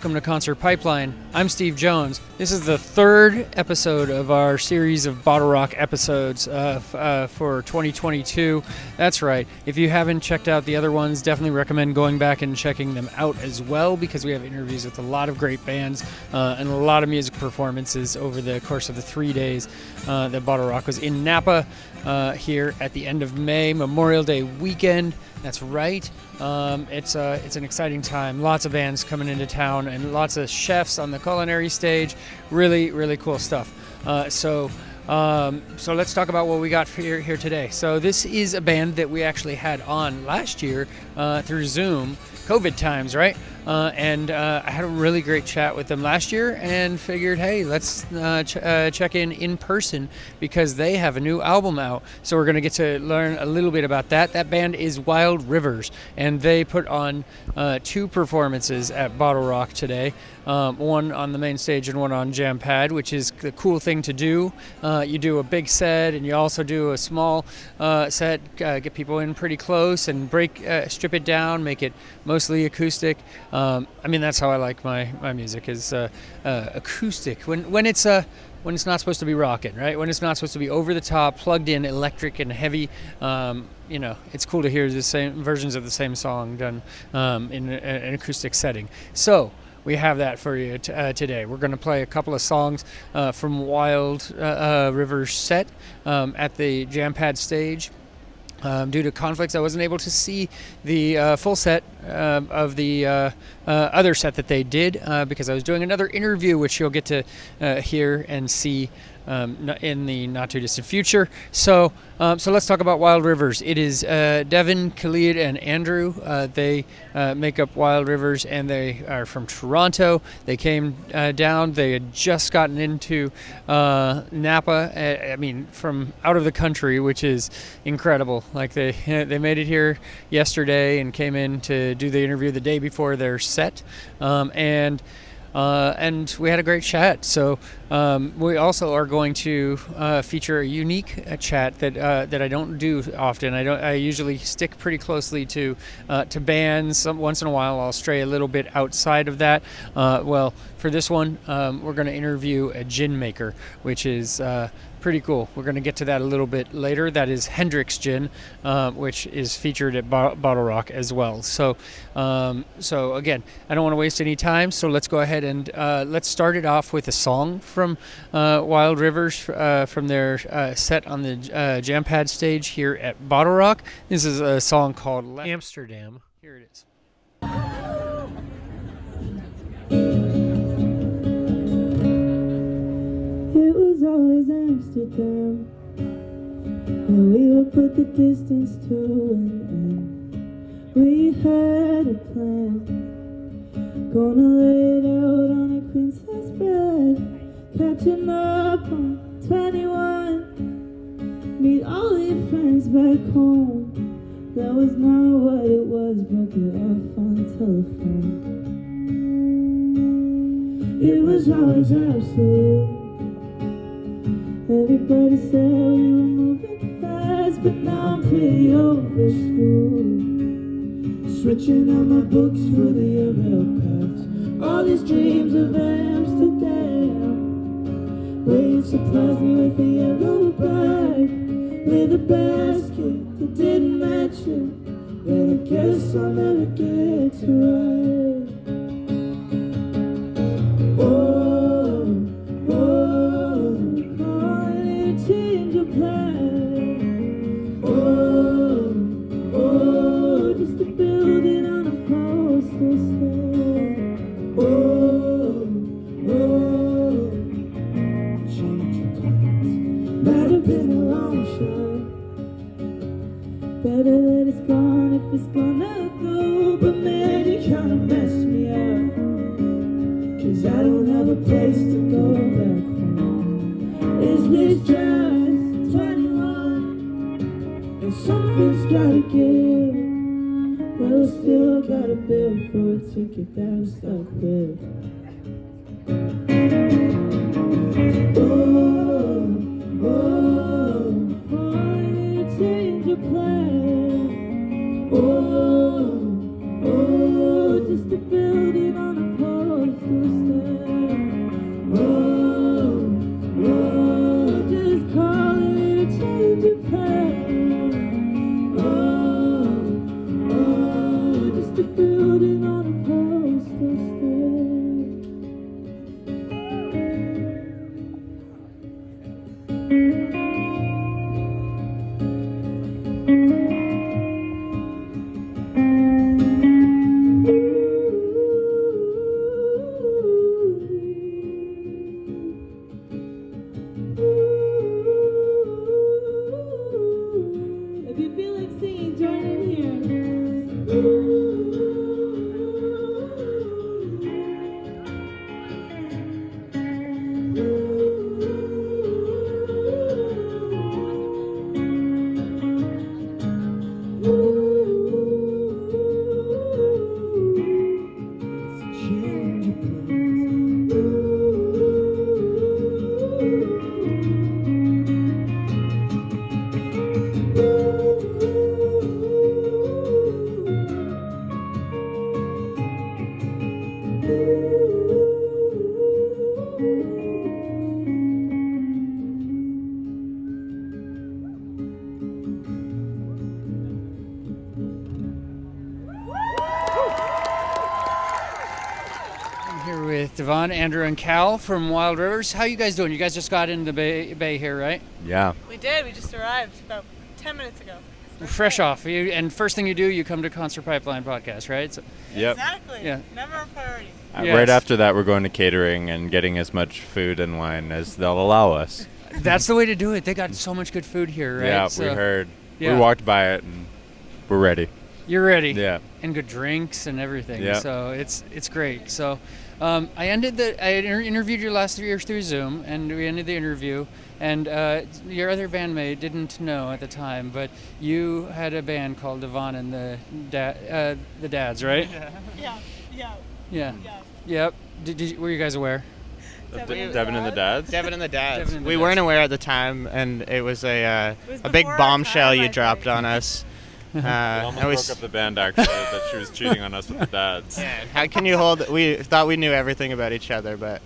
welcome to Concert Pipeline. I'm Steve Jones. This is the third episode of our series of BottleRock episodes for 2022. That's right. If you haven't checked out the other ones, definitely recommend going back and checking them out as well, because we have interviews with a lot of great bands and a lot of music performances over the course of the 3 days that BottleRock was in Napa here at the end of May, Memorial Day weekend. That's right. It's an exciting time. Lots of bands coming into town and lots of chefs on the culinary stage. Really, really cool stuff. So let's talk about what we got here today. So this is a band that we actually had on last year through Zoom, COVID times, right? And I had a really great chat with them last year and figured, hey, let's check in person because they have a new album out. So we're going to get to learn a little bit about that. That band is Wild Rivers, and they put on 2 performances at BottleRock today, one on the main stage and one on Jam Pad, which is the cool thing to do. You do a big set and you also do a small set, get people in pretty close and strip it down, make it mostly acoustic. I mean, that's how I like my music, is acoustic. When it's not supposed to be rocking, right? When it's not supposed to be over the top, plugged in, electric and heavy. It's cool to hear the same versions of the same song done in an acoustic setting. So we have that for you today. We're going to play a couple of songs from Wild Rivers set at the Jam Pad stage. Due to conflicts, I wasn't able to see the full set of the other set that they did because I was doing another interview, which you'll get to hear and see in the not too distant future. So let's talk about Wild Rivers. It is Devin, Khalid, and Andrew. They make up Wild Rivers, and they are from Toronto. They came down. They had just gotten into Napa. I mean, from out of the country, which is incredible. Like they made it here yesterday and came in to do the interview the day before their set, and we had a great chat. So we also are going to feature a unique chat that I don't do often. I usually stick pretty closely to bands. Once in a while, I'll stray a little bit outside of that. Well, for this one, we're going to interview a gin maker, which is pretty cool. We're going to get to that a little bit later. That is Hendrix Gin, which is featured at BottleRock as well. So again, I don't want to waste any time, so let's go ahead and let's start it off with a song from Wild Rivers from their set on the Jam Pad stage here at BottleRock. This is a song called Amsterdam. Here it is. It was always Amsterdam, and we would put the distance to an end. We had a plan, gonna lay it out on a queen size bed, catching up on 21, meet all your friends back home. That was not what it was, broke it off on the telephone. It was always absolute. Everybody said we were moving fast, but now I'm pretty over school. Switching out my books for the rail paths. All these dreams of Amsterdam. Well, you surprised me with a yellow bag, with a basket that didn't match it. But I guess I'll never get to ride. Change of plan. Just a building on a postal stamp. Change of plans. Might have been a long shot. Better that it's gone if it's gonna go. But man, you kinda messed me up, 'cause I don't have a place to go back home. Is this just 21? And something's gotta give. Well, I still got a bill for a ticket that I'm stuck with. I need to change your plan. Just a building on a post. Devon, Andrew, and Cal from Wild Rivers. How you guys doing? You guys just got into the bay here, right? Yeah. We did. We just arrived about 10 minutes ago. Fresh off. And first thing you do, you come to Concert Pipeline podcast, right? So, Yep. Exactly. Yeah. Never a priority. Yes. Right after that, we're going to catering and getting as much food and wine as they'll allow us. that's the way to do it. They got so much good food here, right? Yeah, So, we heard. yeah. We walked by it and we're ready. You're ready. Yeah. And good drinks and everything. Yeah. So it's great. So I interviewed you last year through Zoom, and we ended the interview. And your other bandmate didn't know at the time, but you had a band called Devon and the Dads, right? Yeah. Yep. Were you guys aware? Devin and the Dads? Devin and the Dads. Devin and the We Dads. weren't aware at the time, and it was a was big before our bombshell time, you I dropped think. on us. We almost and we broke up the band, actually, that she was cheating on us with the Dads. yeah, how can you hold? We thought we knew everything about each other, but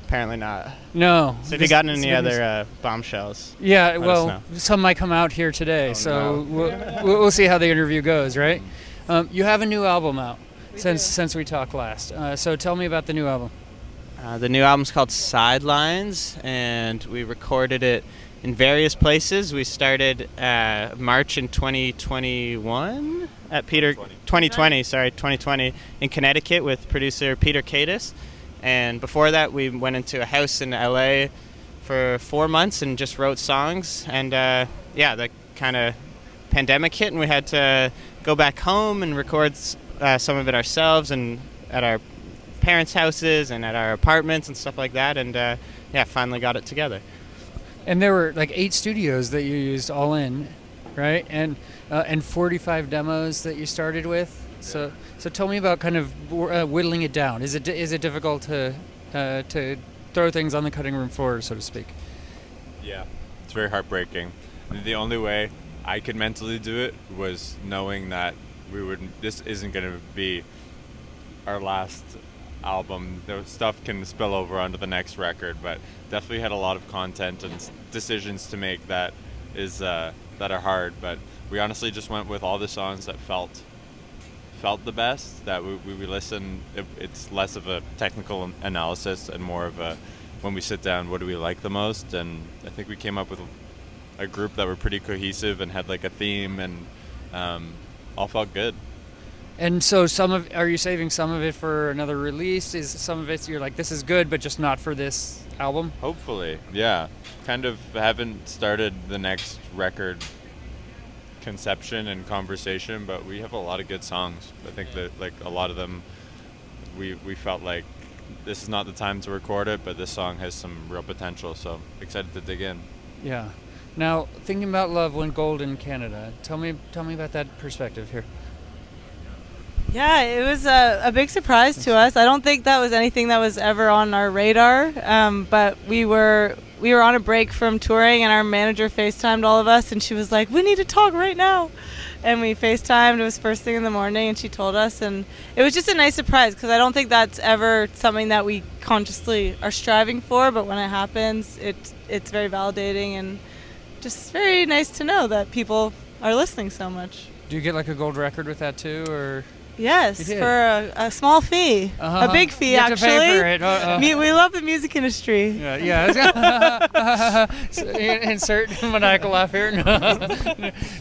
apparently not. No. So if you got any other bombshells? Yeah, us well, know. some might come out here today, Oh, so no. we'll see how the interview goes, right? You have a new album out since we talked last. So tell me about the new album. The new album's called Sidelines, and we recorded it in various places. We started March in 2021 at 2020 in Connecticut with producer Peter Cadis. And before that, we went into a house in LA for 4 months and just wrote songs. And the kind of pandemic hit, and we had to go back home and record some of it ourselves and at our parents' houses and at our apartments and stuff like that. And finally got it together. And there were like 8 studios that you used all in, right? And 45 demos that you started with. So tell me about kind of whittling it down. Is it difficult to throw things on the cutting room floor, so to speak? Yeah, it's very heartbreaking. The only way I could mentally do it was knowing that this isn't going to be our last album. The stuff can spill over onto the next record, but definitely had a lot of content and decisions to make that are hard. But we honestly just went with all the songs that felt the best, that we listen. It's less of a technical analysis and more of a, when we sit down, what do we like the most? And I think we came up with a group that were pretty cohesive and had like a theme, and all felt good. And so are you saving some of it for another release? Is some of it you're like, this is good, but just not for this album? Hopefully, yeah. Kind of haven't started the next record conception and conversation, but we have a lot of good songs. I think that like a lot of them, we felt like this is not the time to record it, but this song has some real potential, so excited to dig in. Yeah. Now, thinking about Love Went Gold in Canada, tell me about that perspective here. Yeah, it was a big surprise to us. I don't think that was anything that was ever on our radar, but we were on a break from touring, and our manager FaceTimed all of us, and she was like, we need to talk right now. And we FaceTimed. It was first thing in the morning, and she told us, and it was just a nice surprise, because I don't think that's ever something that we consciously are striving for, but when it happens, it's very validating and just very nice to know that people are listening so much. Do you get like a gold record with that too, or? Yes, You did. for a small fee. Uh-huh. A big fee, You have actually. to pay for it. We love the music industry. Yeah. So, insert maniacal laugh here.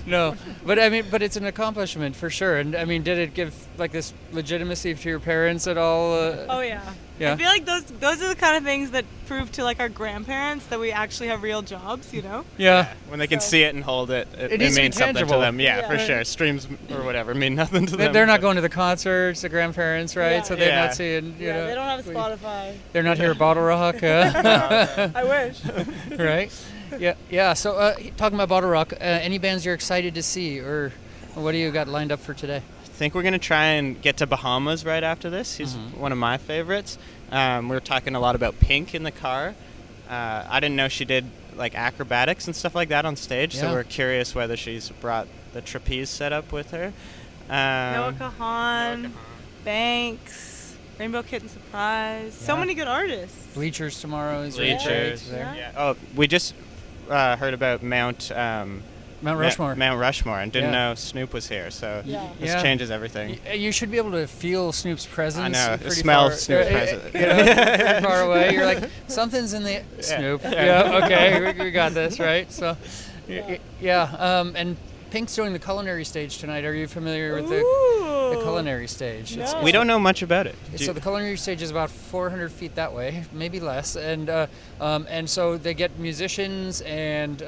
No. But I mean, it's an accomplishment for sure. And I mean, did it give like this legitimacy to your parents at all? Oh yeah. Yeah. I feel like those are the kind of things that prove to like our grandparents that we actually have real jobs, you know? Yeah. When they can see it and hold it, it needs to be means something to tangible. them. Yeah, Yeah. for sure. Streams or whatever mean nothing to them. They're not going to the concerts, the grandparents, right? Yeah. So they're Yeah. not seeing, you know. They don't have Spotify. They're not here at BottleRock, I wish. right? Yeah. So talking about BottleRock, any bands you're excited to see, or what do you got lined up for today? I think we're going to try and get to Bahamas right after this. He's one of my favorites. We were talking a lot about Pink in the car. I didn't know she did like acrobatics and stuff like that on stage, so Yeah. we're curious whether she's brought the trapeze set up with her. Noah Kahan, Banks, Rainbow Kitten Surprise. So Yeah. many good artists. Bleachers tomorrow is Bleachers. there. Yeah. Oh, we just heard about Mount Mount Rushmore. Mount Rushmore, and didn't Yeah. know Snoop was here. So Yeah. this Yeah. changes everything. You should be able to feel Snoop's presence. I know. It pretty smells far, Snoop's presence. Pretty far away. You're like, something's in the Snoop. Yeah. Okay. We got this right. So, yeah. And Pink's doing the culinary stage tonight. Are you familiar with the culinary stage? No. We don't know much about it. So the culinary stage is about 400 feet that way, maybe less, and so they get musicians and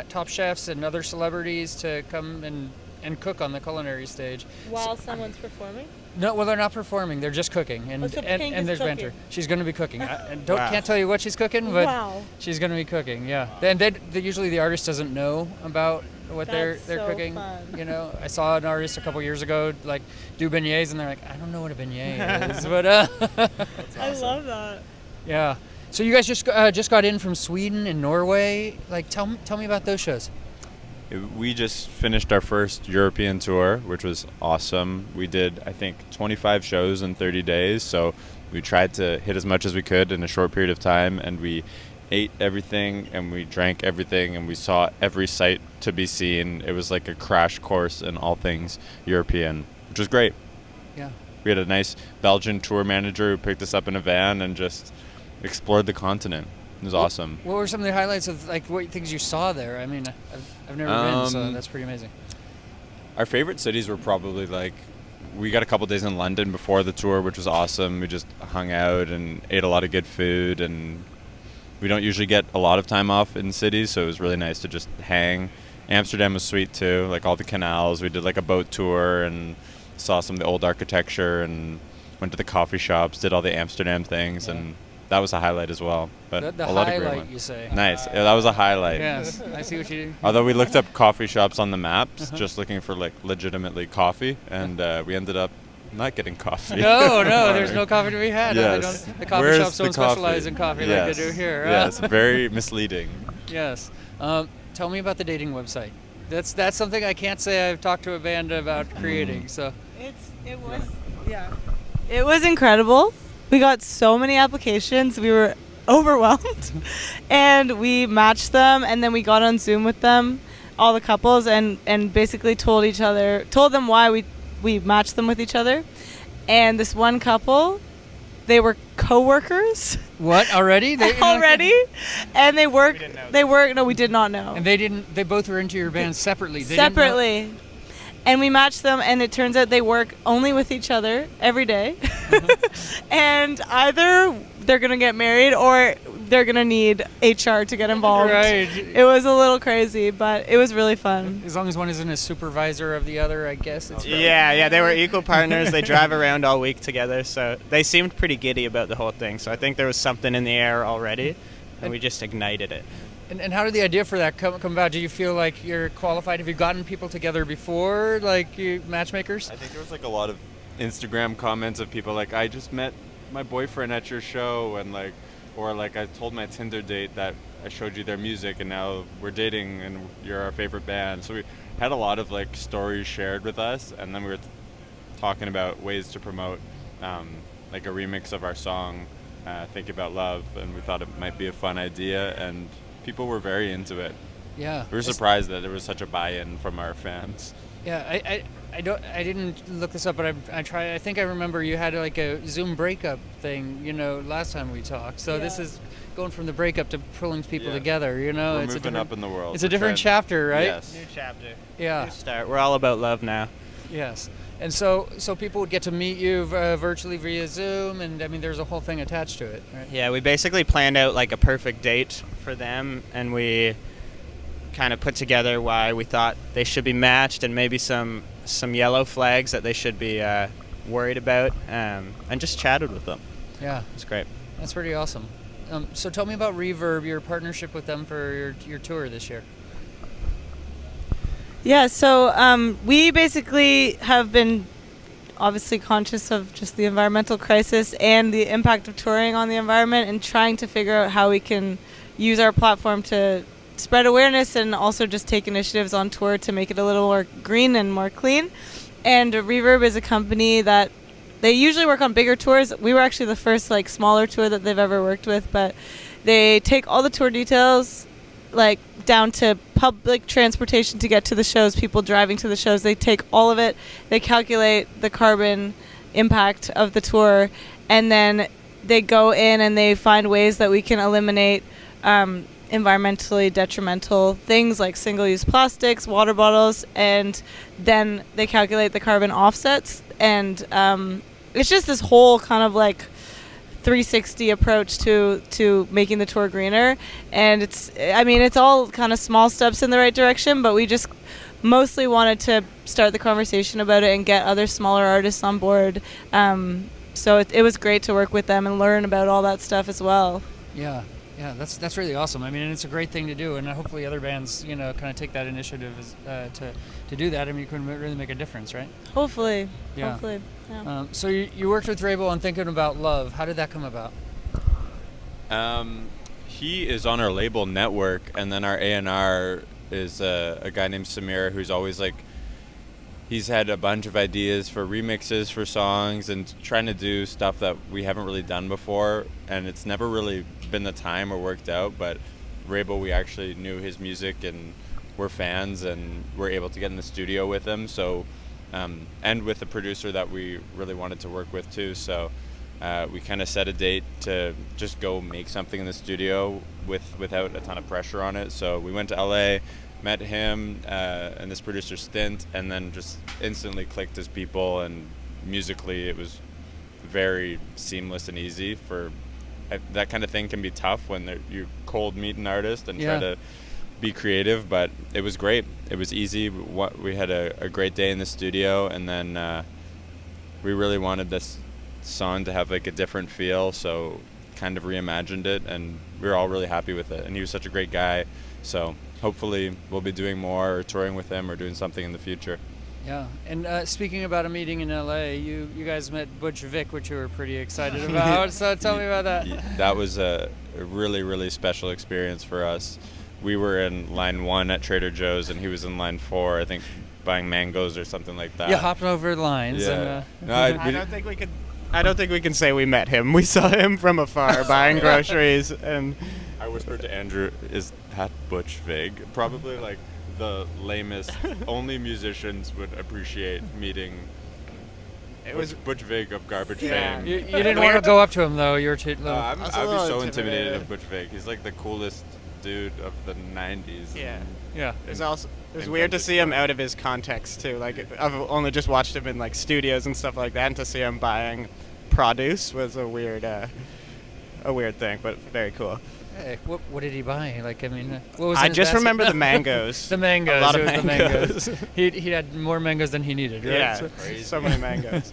top chefs and other celebrities to come and cook on the culinary stage. While someone's performing? No, well, they're not performing. They're just cooking, and so Pink is there's cooking. banter. She's going to be cooking. I Wow. can't tell you what she's cooking, but Wow. she's going to be cooking. Yeah, and usually the artist doesn't know about what they're That's so cooking. fun. You know, I saw an artist a couple years ago like do beignets, and they're like, I don't know what a beignet is, but I love that. yeah. So you guys just got in from Sweden and Norway. Like, tell me about those shows. We just finished our first European tour, which was awesome. We did, I think, 25 shows in 30 days, so we tried to hit as much as we could in a short period of time, and we ate everything, and we drank everything, and we saw every site to be seen. It was like a crash course in all things European, which was great. Yeah. We had a nice Belgian tour manager who picked us up in a van and just explored the continent. It was awesome. What were some of the highlights of like what things you saw there? I mean, I've never been, so that's pretty amazing. Our favorite cities were probably like, we got a couple days in London before the tour, which was awesome. We just hung out and ate a lot of good food, and we don't usually get a lot of time off in cities, so it was really nice to just hang. Amsterdam was sweet too, like all the canals. We did like a boat tour and saw some of the old architecture and went to the coffee shops, did all the Amsterdam things, and that was a highlight as well. But The a lot of great highlight, ones. you say? Nice. Yeah, that was a highlight. Yes, I see what you do. Although we looked up coffee shops on the maps, just looking for like legitimately coffee, and we ended up not getting coffee. No, there's no coffee to be had. Yes. The coffee Where's shops the don't specialize in coffee like they do here. Yes, very misleading. Yes. Tell me about the dating website. That's something I can't say I've talked to a band about creating. So It was incredible. We got so many applications. We were overwhelmed. And we matched them, and then we got on Zoom with them, all the couples, and basically told them why we matched them with each other. And this one couple, they were co-workers. what already? Already? And they work. No, we did not know. And they both were into your band separately. They didn't know- Separately. And we matched them, and it turns out they work only with each other every day. And either they're going to get married or they're going to need HR to get involved. Right. It was a little crazy, but it was really fun. As long as one isn't a supervisor of the other, I guess it's really Yeah, they were equal partners. They drive around all week together, so they seemed pretty giddy about the whole thing. So I think there was something in the air already, and we just ignited it. And how did the idea for that come about? Do you feel like you're qualified? Have you gotten people together before, like you matchmakers? I think there was like a lot of Instagram comments of people like, I just met my boyfriend at your show, and like, or like I told my Tinder date that I showed you their music and now we're dating and you're our favorite band. So we had a lot of like stories shared with us, and then we were talking about ways to promote like a remix of our song, Think About Love, and we thought it might be a fun idea, and people were very into it. Yeah. We were surprised that there was such a buy-in from our fans. Yeah, I didn't look this up, but I tried. I think I remember you had like a Zoom breakup thing, last time we talked. So this is going from the breakup to pulling people together. We're it's moving up in the world. It's a We're different trying- chapter, right? Yes. New chapter. Yeah. New start. We're all about love now. Yes. And so people would get to meet you virtually via Zoom, and I mean, there's a whole thing attached to it, right? Yeah, we basically planned out like a perfect date for them, and we kind of put together why we thought they should be matched, and maybe some yellow flags that they should be worried about, and just chatted with them. Yeah. It's great. That's pretty awesome. So tell me about Reverb, your partnership with them for your tour this year. Yeah, so we basically have been obviously conscious of just the environmental crisis and the impact of touring on the environment, and trying to figure out how we can use our platform to spread awareness and also just take initiatives on tour to make it a little more green and more clean. And Reverb is a company that they usually work on bigger tours. We were actually the first smaller tour that they've ever worked with, but they take all the tour details, like down to public transportation to get to the shows, people driving to the shows. They take all of it. They calculate the carbon impact of the tour, and then they go in and they find ways that we can eliminate environmentally detrimental things like single-use plastics, water bottles, and then they calculate the carbon offsets. And it's just this whole kind of like 360 approach to making the tour greener. And it's all kind of small steps in the right direction, but we just mostly wanted to start the conversation about it and get other smaller artists on board. So it was great to work with them and learn about all that stuff as well. Yeah, that's really awesome. I mean, and it's a great thing to do, and hopefully other bands, kind of take that initiative to do that. I mean, you can really make a difference, right? Hopefully. Yeah. Hopefully. Yeah. So you worked with Rabel on Thinking About Love. How did that come about? He is on our label Network, and then our A&R is a guy named Samir, who's always like, he's had a bunch of ideas for remixes for songs and trying to do stuff that we haven't really done before, and it's never really been the time or worked out. But Rabel, we actually knew his music and we're fans and we're able to get in the studio with him, so and with a producer that we really wanted to work with too, so we kind of set a date to just go make something in the studio without a ton of pressure on it. So we went to LA, met him and this producer Stint, and then just instantly clicked as people, and musically it was very seamless and easy. For that kind of thing can be tough when you cold meet an artist and try to be creative, but it was great. It was easy. We had a great day in the studio, and then we really wanted this song to have like a different feel, so kind of reimagined it, and we were all really happy with it. And he was such a great guy, so hopefully we'll be doing more or touring with him or doing something in the future. Yeah, and speaking about a meeting in LA, you guys met Butch Vig, which you were pretty excited about. So tell me about that. That was a really, really special experience for us. We were in line 1 at Trader Joe's, and he was in line 4, I think, buying mangoes or something like that. Yeah, hopping over the lines. Yeah. And, I don't think we can say we met him. We saw him from afar buying groceries, and I whispered to Andrew, "Is that Butch Vig?" Probably like the lamest. Only musicians would appreciate meeting. It was Butch Vig of Garbage fame. You didn't want to go up to him though. You were too. I'd be so intimidated of Butch Vig. He's like the coolest dude of the 90s. Yeah. It was weird to see him out of his context too. Like, I've only just watched him in like studios and stuff like that, and to see him buying produce was a weird thing, but very cool. Hey, what did he buy? Like, I mean, what was? I just remember the mangoes. The mangoes. A lot of it was mangoes. The mangoes. he had more mangoes than he needed. Right? Yeah, so many mangoes.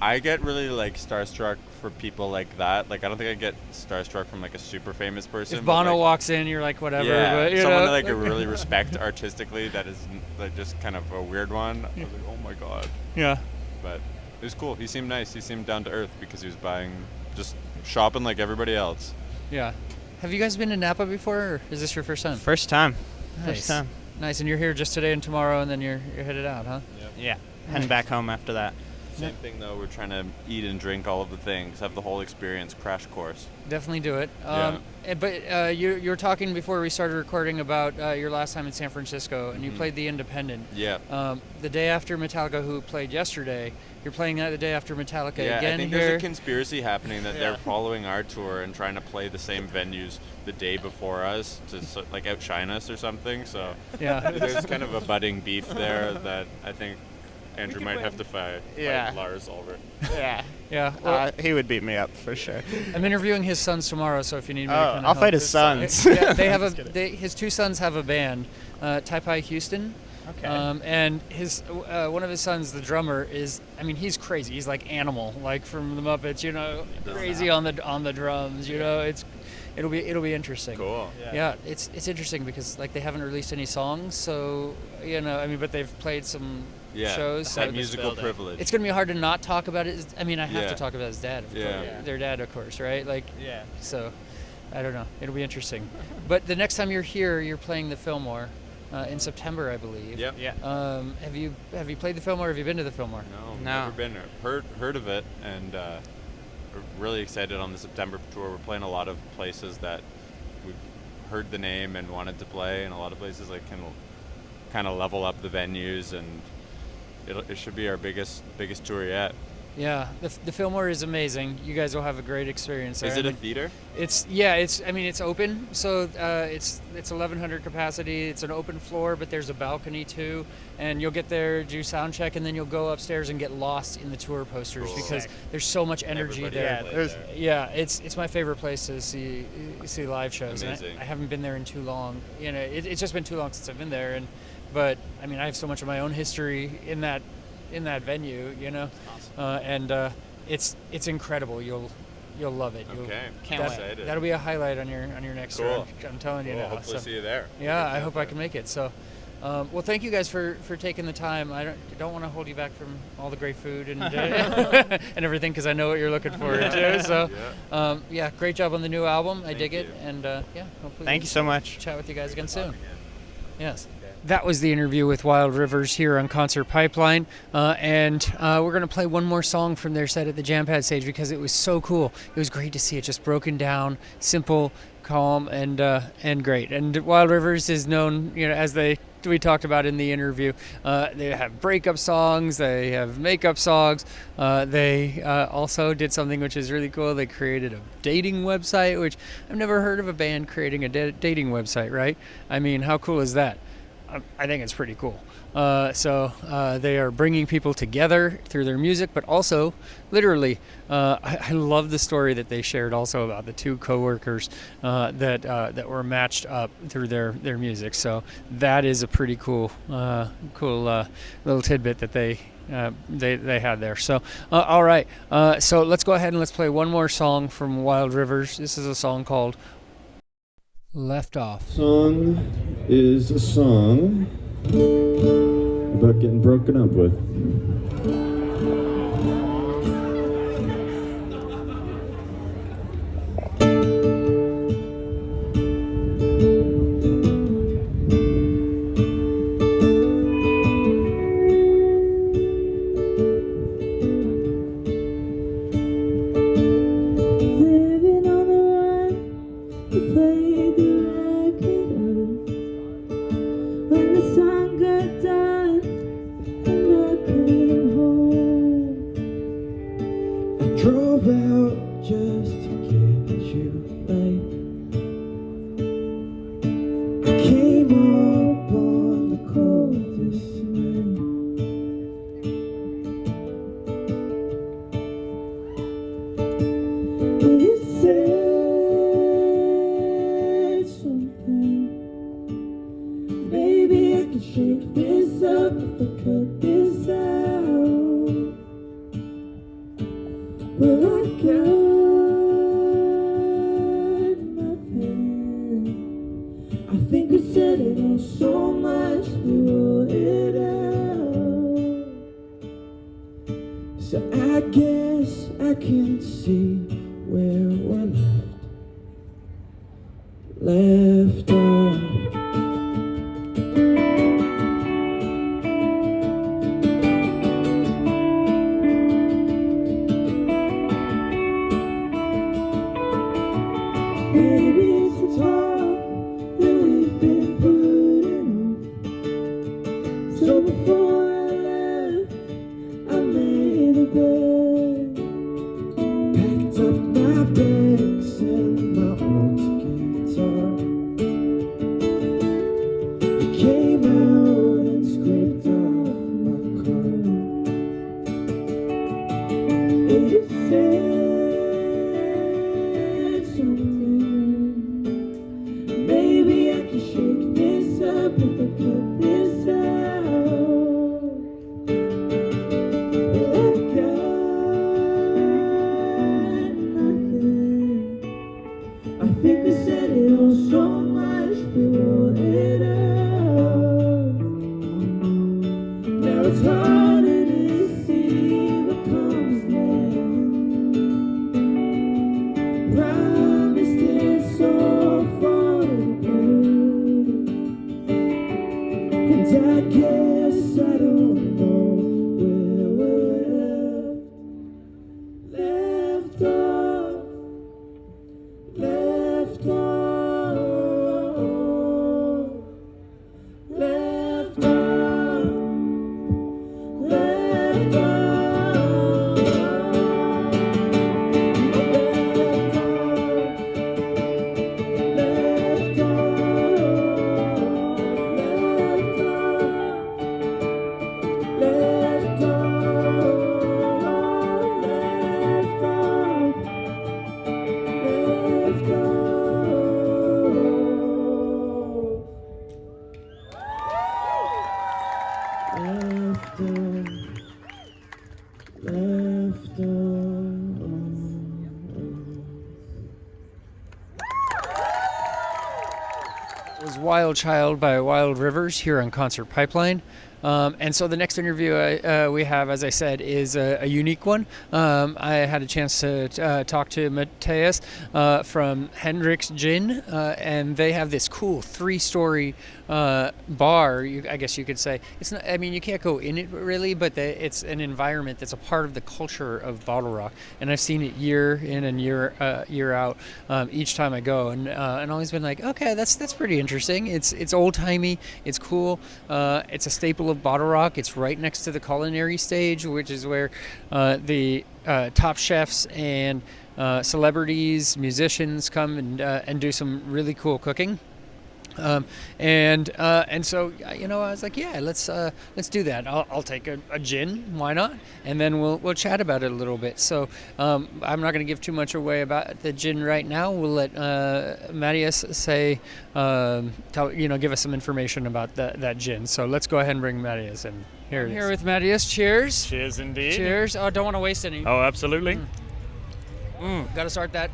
I get really like starstruck for people like that. Like, I don't think I get starstruck from like a super famous person. If Bono walks in, you're like, whatever. Yeah, but, someone that like I really respect artistically, that is like just kind of a weird one. I was like, oh my god. Yeah. But it was cool. He seemed nice. He seemed down to earth because he was just shopping like everybody else. Yeah. Have you guys been to Napa before, or is this your first time? First time. Nice. First time. Nice, and you're here just today and tomorrow, and then you're headed out, huh? Yep. Yeah. Heading back home after that. Same thing though. We're trying to eat and drink all of the things, have the whole experience, crash course. Definitely do it. Yeah. But you were talking before we started recording about your last time in San Francisco, and you played the Independent. Yeah. The day after Metallica, who played yesterday, you're playing that the day after Metallica Yeah, again I think here. there's a conspiracy happening that they're following our tour and trying to play the same venues the day before us to like outshine us or something. So Yeah. there's kind of a budding beef there that I think Andrew might have to fight Lars over. Yeah. Yeah. Well, He would beat me up for sure. I'm interviewing his sons tomorrow, so if you need me to kind of I'll help. fight his sons. Yeah, they have his two sons have a band, Tai Houston. Okay. And his one of his sons, the drummer, he's crazy. He's like Animal, like from the Muppets, crazy on the drums. It'll be interesting. Cool. Yeah, it's interesting because like they haven't released any songs, so but they've played some shows. That So musical privilege. it's gonna be hard to not talk about it. I have to talk about his dad, of course. Yeah. Their dad, of course, right? Like, Yeah. So, I don't know. It'll be interesting. But the next time you're here, you're playing the Fillmore in September, I believe. Yep. Yeah. Have you played the Fillmore? Have you been to the Fillmore? No, never been there. Heard of it, and we're really excited on the September tour. We're playing a lot of places that we've heard the name and wanted to play, and a lot of places like can kind of level up the venues, and it should be our biggest tour yet. Yeah, the Fillmore is amazing. You guys will have a great experience there. Is it a theater? It's open, so it's 1,100 capacity. It's an open floor, but there's a balcony too, and you'll get there, do sound check, and then you'll go upstairs and get lost in the tour posters because there's so much energy Everybody there. Yeah, it's my favorite place to see live shows. Amazing. I haven't been there in too long. You know, it's just been too long since I've been there, but I mean, I have so much of my own history in that venue, you know. Awesome. It's incredible. You'll love it. Okay. Can't wait. Excited. That'll be a highlight on your next Cool. tour. I'm telling you Cool. now. Hopefully see you there. Yeah, I hope I can make it. So, well, thank you guys for taking the time. I don't want to hold you back from all the great food and and everything because I know what you're looking forward to. So, yeah, great job on the new album. I dig it, and hopefully. Thank you so much. Chat with you guys again soon. Yes. That was the interview with Wild Rivers here on Concert Pipeline, and we're going to play one more song from their set at the Jam Pad stage because it was so cool. It was great to see it just broken down, simple, calm, and great. And Wild Rivers is known, you know, as we talked about in the interview. They have breakup songs, they have makeup songs. They also did something which is really cool. They created a dating website, which I've never heard of a band creating a dating website, right? I mean, how cool is that? I think it's pretty cool. So they are bringing people together through their music, but also literally, I love the story that they shared also about the two coworkers that were matched up through their music. So that is a pretty cool little tidbit that they had there. So all right, so let's go ahead and let's play one more song from Wild Rivers. This is a song called Left Off. Song is a song about getting broken up with. Living on the run, we played the record when the song got done and I came home. I drove out just to get you right. I came up on the coldest night. You said something. Maybe I could shake this up if I cut this out. Well, I got nothing. I think we said it all so much, we wrote it out. So I guess I can see where we're left off. Maybe it's the talk that we've been putting off. So before I left, I made a bed. Packed up my bags and my old guitar. You came out and scraped off my car. And you said something. Maybe I can shake this up if I cut this out. But I got nothing. I think we said it all so much, we wrote it out. Now it's harder to see what comes next. Promised it so far away, and I guess I don't know where we're left off, left off. Was Wild Child by Wild Rivers here on Concert Pipeline. And so the next interview we have, as I said, is a unique one. I had a chance to talk to Matthias from Hendrix Gin, and they have this cool 3-story bar, I guess you could say. It's not, I mean, you can't go in it really, but it's an environment that's a part of the culture of BottleRock. And I've seen it year in and year out each time I go, and always been like, okay, that's pretty interesting. It's old-timey, it's cool, it's a staple of BottleRock. It's right next to the culinary stage, which is where the top chefs and celebrities, musicians come and do some really cool cooking. And so I was like, yeah, let's do that. I'll take a gin, why not? And then we'll chat about it a little bit. So I'm not going to give too much away about the gin right now. We'll let Matthias say, give us some information about that gin. So let's go ahead and bring Matthias in. Here with Matthias. Cheers. Cheers indeed. Cheers. Oh, don't want to waste any. Oh, absolutely. Got to start that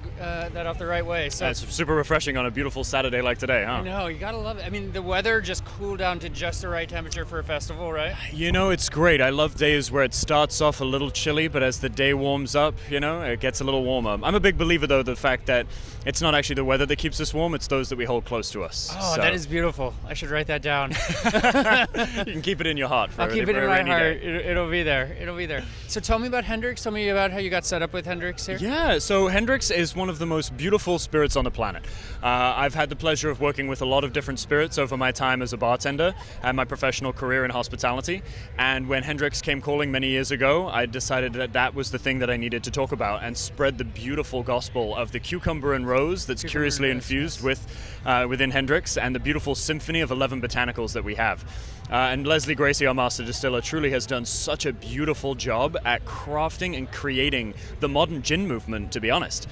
off the right way. So It's super refreshing on a beautiful Saturday like today, huh? I know, you gotta love it. I mean, the weather just cooled down to just the right temperature for a festival, right? It's great. I love days where it starts off a little chilly, but as the day warms up, it gets a little warmer. I'm a big believer, though, the fact that it's not actually the weather that keeps us warm, it's those that we hold close to us. Oh, that is beautiful. I should write that down. You can keep it in your heart for I'll keep it in my heart. Day. It'll be there. It'll be there. So tell me about Hendrix. Tell me about how you got set up with Hendrix here. Yeah, so Hendrix is one of the most beautiful spirits on the planet. I've had the pleasure of working with a lot of different spirits over my time as a bartender and my professional career in hospitality. And when Hendrix came calling many years ago, I decided that was the thing that I needed to talk about and spread the beautiful gospel of the cucumber and rose that's curiously infused within Hendrix, and the beautiful symphony of 11 botanicals that we have. And Leslie Gracie, our master distiller, truly has done such a beautiful job at crafting and creating the modern gin movement, to be honest.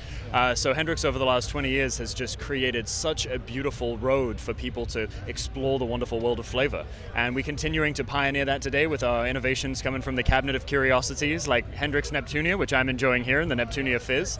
So Hendrix over the last 20 years has just created such a beautiful road for people to explore the wonderful world of flavor. And we're continuing to pioneer that today with our innovations coming from the cabinet of curiosities like Hendrix Neptunia, which I'm enjoying here in the Neptunia Fizz.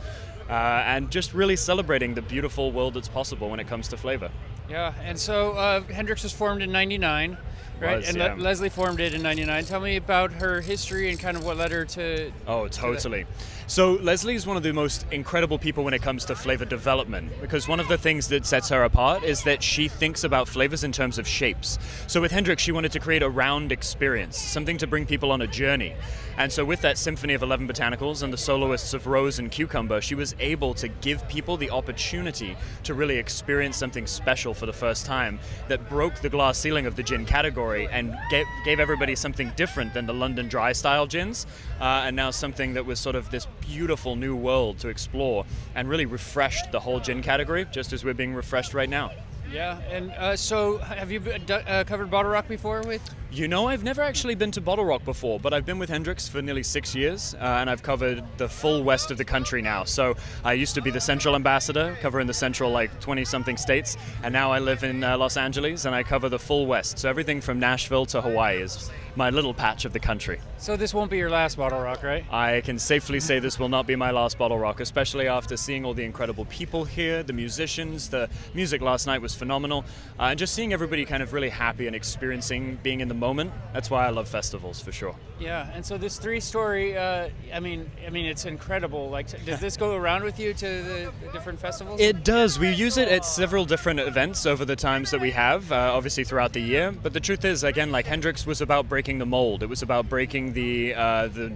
And just really celebrating the beautiful world that's possible when it comes to flavor. Yeah, and so Hendrix was formed in 99, right? Leslie formed it in 99. Tell me about her history and kind of what led her to... Oh, totally. So Leslie is one of the most incredible people when it comes to flavor development, because one of the things that sets her apart is that she thinks about flavors in terms of shapes. So with Hendrix, she wanted to create a round experience, something to bring people on a journey. And so with that symphony of 11 botanicals and the soloists of rose and cucumber, she was able to give people the opportunity to really experience something special for the first time that broke the glass ceiling of the gin category and gave everybody something different than the London dry style gins, and now something that was sort of this beautiful new world to explore, and really refreshed the whole gin category, just as we're being refreshed right now. Yeah, and so have you covered BottleRock before with? I've never actually been to BottleRock before, but I've been with Hendrix for nearly 6 years, and I've covered the full west of the country now. So I used to be the central ambassador, covering the central 20-something states, and now I live in Los Angeles, and I cover the full west. So everything from Nashville to Hawaii is my little patch of the country. So this won't be your last BottleRock, right? I can safely say this will not be my last BottleRock, especially after seeing all the incredible people here, the musicians. The music last night was phenomenal, and just seeing everybody kind of really happy and experiencing being in the moment. That's why I love festivals, for sure. Yeah, and so this 3-story, I mean, it's incredible. Does this go around with you to the different festivals? It does. We use it at several different events over the times that we have, obviously throughout the year. But the truth is, again, Hendrix was about breaking the mold. It was about breaking the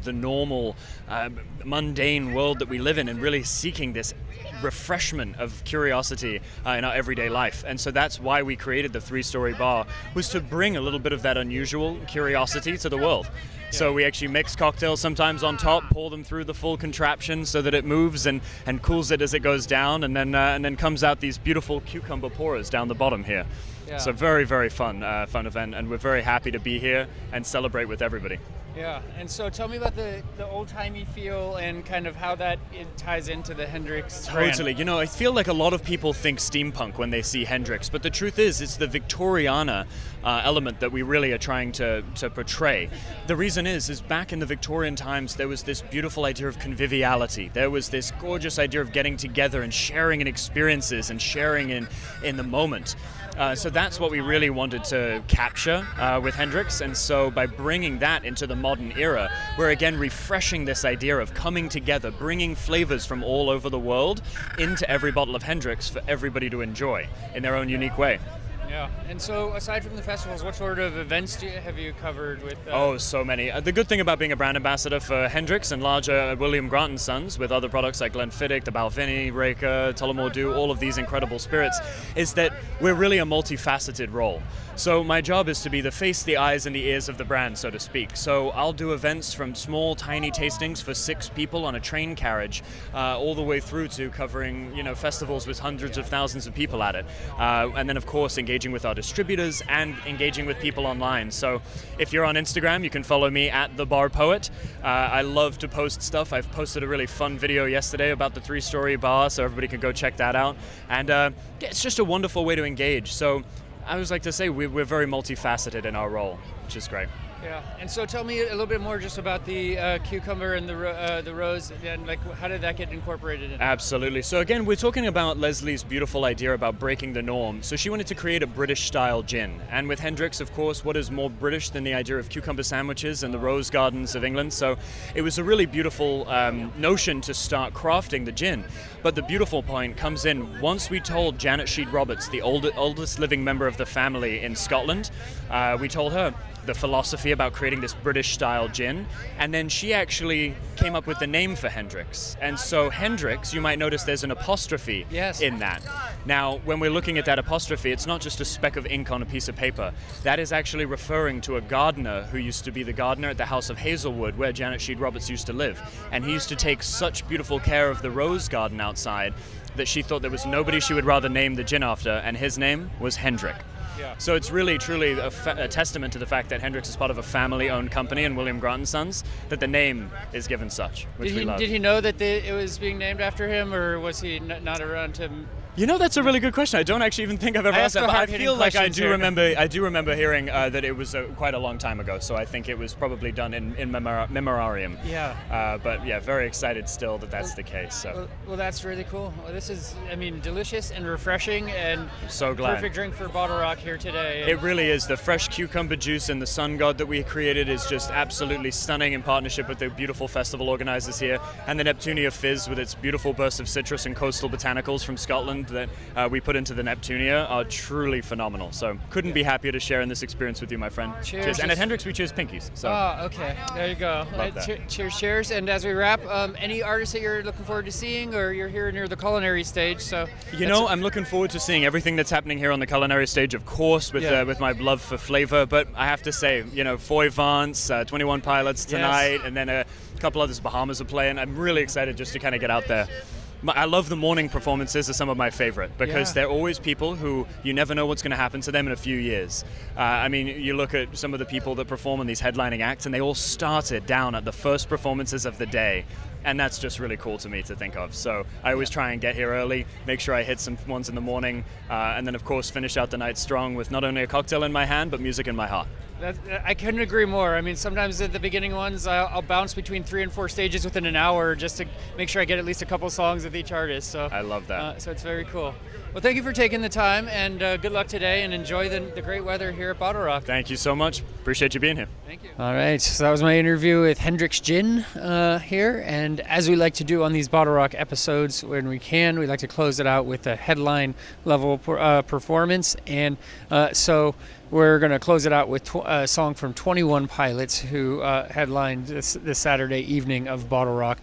normal, mundane world that we live in, and really seeking this refreshment of curiosity in our everyday life. And so that's why we created the 3-story bar, was to bring a little bit of that unusual curiosity to the world. So we actually mix cocktails sometimes on top, pour them through the full contraption so that it moves and cools it as it goes down, and then comes out these beautiful cucumber pourers down the bottom here. Yeah. So very, very fun event, and we're very happy to be here and celebrate with everybody. Yeah, and so tell me about the old-timey feel and kind of how that it ties into the Hendrix brand. Totally. You know, I feel like a lot of people think steampunk when they see Hendrix, but the truth is it's the Victoriana element that we really are trying to portray. The reason is back in the Victorian times, there was this beautiful idea of conviviality. There was this gorgeous idea of getting together and sharing in experiences and sharing in the moment. So that's what we really wanted to capture with Hendrix, and so by bringing that into the modern era, we're again refreshing this idea of coming together, bringing flavors from all over the world into every bottle of Hendrix for everybody to enjoy in their own unique way. Yeah, and so aside from the festivals, what sort of events have you covered with? Oh, so many. The good thing about being a brand ambassador for Hendrix and larger William Grant & Sons with other products like Glenfiddich, the Balvenie, Reka, Tullamore Dew, all of these incredible spirits, is that we're really a multifaceted role. So my job is to be the face, the eyes, and the ears of the brand, so to speak. So I'll do events from small, tiny tastings for 6 people on a train carriage, all the way through to covering, festivals with hundreds of thousands of people at it. And then, of course, engaging with our distributors and engaging with people online. So if you're on Instagram, you can follow me at The Bar Poet. I love to post stuff. I've posted a really fun video yesterday about the 3-story bar, so everybody can go check that out. And it's just a wonderful way to engage. So I always like to say we're very multifaceted in our role, which is great. Yeah, and so tell me a little bit more just about the cucumber and the rose, and like how did that get incorporated in? Absolutely. So again, we're talking about Leslie's beautiful idea about breaking the norm. So she wanted to create a British-style gin, and with Hendrix, of course, what is more British than the idea of cucumber sandwiches and the rose gardens of England? So it was a really beautiful notion to start crafting the gin. But the beautiful point comes in once we told Janet Sheed Roberts, the oldest living member of the family in Scotland, we told her the philosophy about creating this British-style gin, and then she actually came up with the name for Hendrix. And so Hendrix, you might notice there's an apostrophe in that. Now, when we're looking at that apostrophe, it's not just a speck of ink on a piece of paper. That is actually referring to a gardener who used to be the gardener at the House of Hazelwood, where Janet Sheed Roberts used to live. And he used to take such beautiful care of the rose garden outside that she thought there was nobody she would rather name the gin after, and his name was Hendrick. Yeah. So it's really, truly a testament to the fact that Hendrix is part of a family-owned company and William Grant & Sons, that the name is given such, which we love. Did he know that it was being named after him, or was he not around to... You know, that's a really good question. I don't actually even think I've ever asked that, but I feel like I do remember hearing that it was quite a long time ago, so I think it was probably done in memorarium. Yeah. But yeah, very excited still that that's the case. So. Well, that's really cool. Well, this is, delicious and refreshing, and I'm so glad. Perfect drink for BottleRock here today. It really is. The fresh cucumber juice and the sun god that we created is just absolutely stunning in partnership with the beautiful festival organizers here, and the Neptunia Fizz with its beautiful burst of citrus and coastal botanicals from Scotland that we put into the Neptunia are truly phenomenal. So couldn't be happier to share in this experience with you, my friend. Cheers. And at Hendrix, we cheers pinkies. So. Oh, okay. There you go. Love that. Cheers. And as we wrap, any artists that you're looking forward to seeing, or you're here near the culinary stage? So I'm looking forward to seeing everything that's happening here on the culinary stage, of course, with my love for flavor. But I have to say, Foy Vance, 21 Pilots tonight, and then a couple others, Bahamas are playing. I'm really excited just to kind of get out there. I love the morning performances, are some of my favorite, because they're always people who you never know what's going to happen to them in a few years. You look at some of the people that perform on these headlining acts, and they all started down at the first performances of the day. And that's just really cool to me to think of. So I always try and get here early, make sure I hit some ones in the morning, and then, of course, finish out the night strong with not only a cocktail in my hand, but music in my heart. I couldn't agree more. Sometimes at the beginning ones, I'll bounce between 3 and 4 stages within an hour just to make sure I get at least a couple songs with each artist. So I love that. So it's very cool. Well, thank you for taking the time, and good luck today, and enjoy the great weather here at BottleRock. Thank you so much. Appreciate you being here. Thank you. All right, so that was my interview with Hendrix Gin here, and as we like to do on these BottleRock episodes, when we can, we like to close it out with a headline level performance, and so we're going to close it out with a song from 21 Pilots, who headlined this Saturday evening of BottleRock.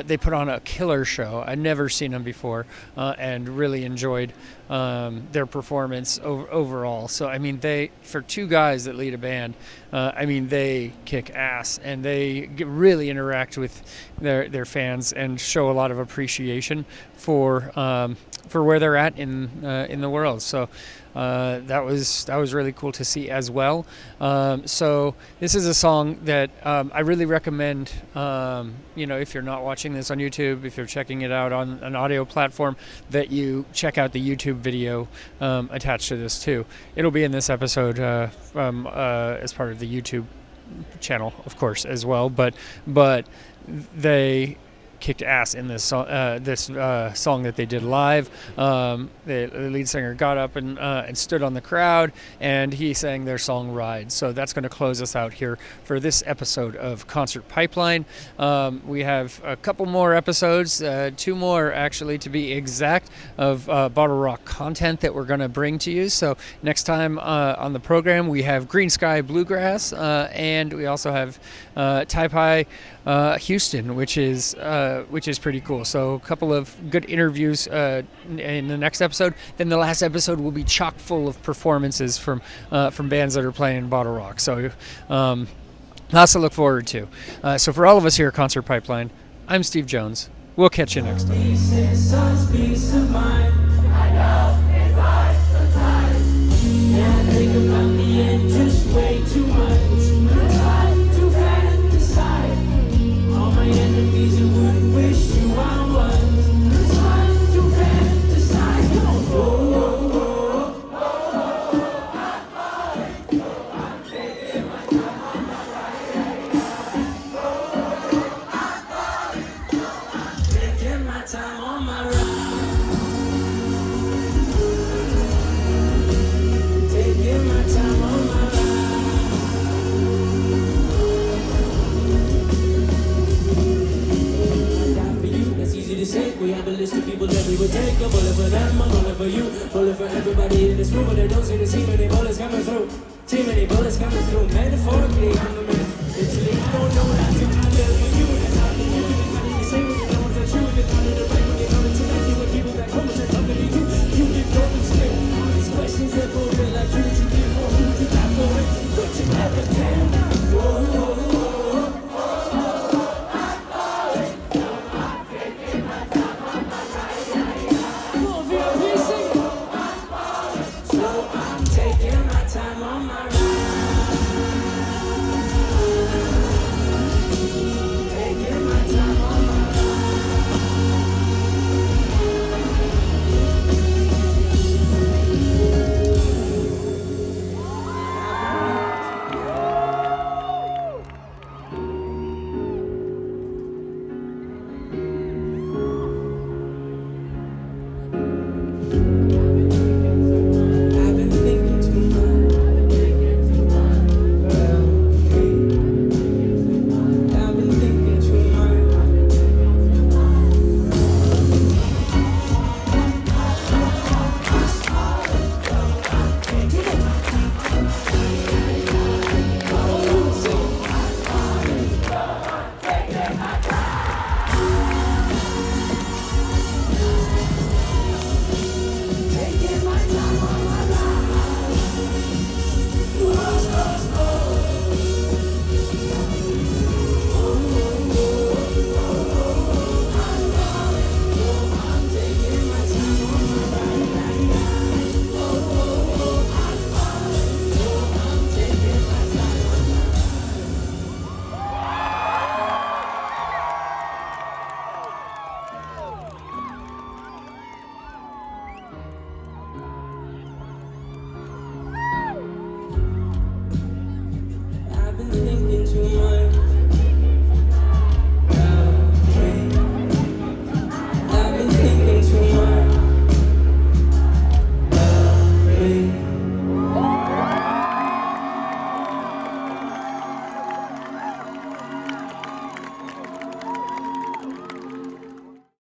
They put on a killer show. I'd never seen them before, and really enjoyed their performance overall. So, they, for two guys that lead a band, they kick ass, and they really interact with their fans and show a lot of appreciation for for where they're at in the world. So that was really cool to see as well. So this is a song that I really recommend. If you're not watching this on YouTube, if you're checking it out on an audio platform, that you check out the YouTube video attached to this too. It'll be in this episode as part of the YouTube channel, of course, as well. But they kicked ass in this song that they did live. The lead singer got up and stood on the crowd, and he sang their song Ride. So that's going to close us out here for this episode of Concert Pipeline. We have a couple more episodes, 2 more actually to be exact, of BottleRock content that we're going to bring to you. So next time on the program we have Green Sky Bluegrass, and we also have Tai Houston, which is pretty cool. So a couple of good interviews in the next episode. Then the last episode will be chock full of performances from bands that are playing BottleRock. So lots to look forward to. So for all of us here at Concert Pipeline, I'm Steve Jones. We'll catch you next time. Enemies who wouldn't wish you I was. It's hard to fantasize. Taking my time on my ride. Taking my time on my ride. We have a list of people that we would take. A bullet for them, a bullet for you, bullet for everybody in this room. But they don't seem to see many bullets coming through. Too many bullets coming through. Metaphorically, I'm the man. Literally, I don't know how to live for you.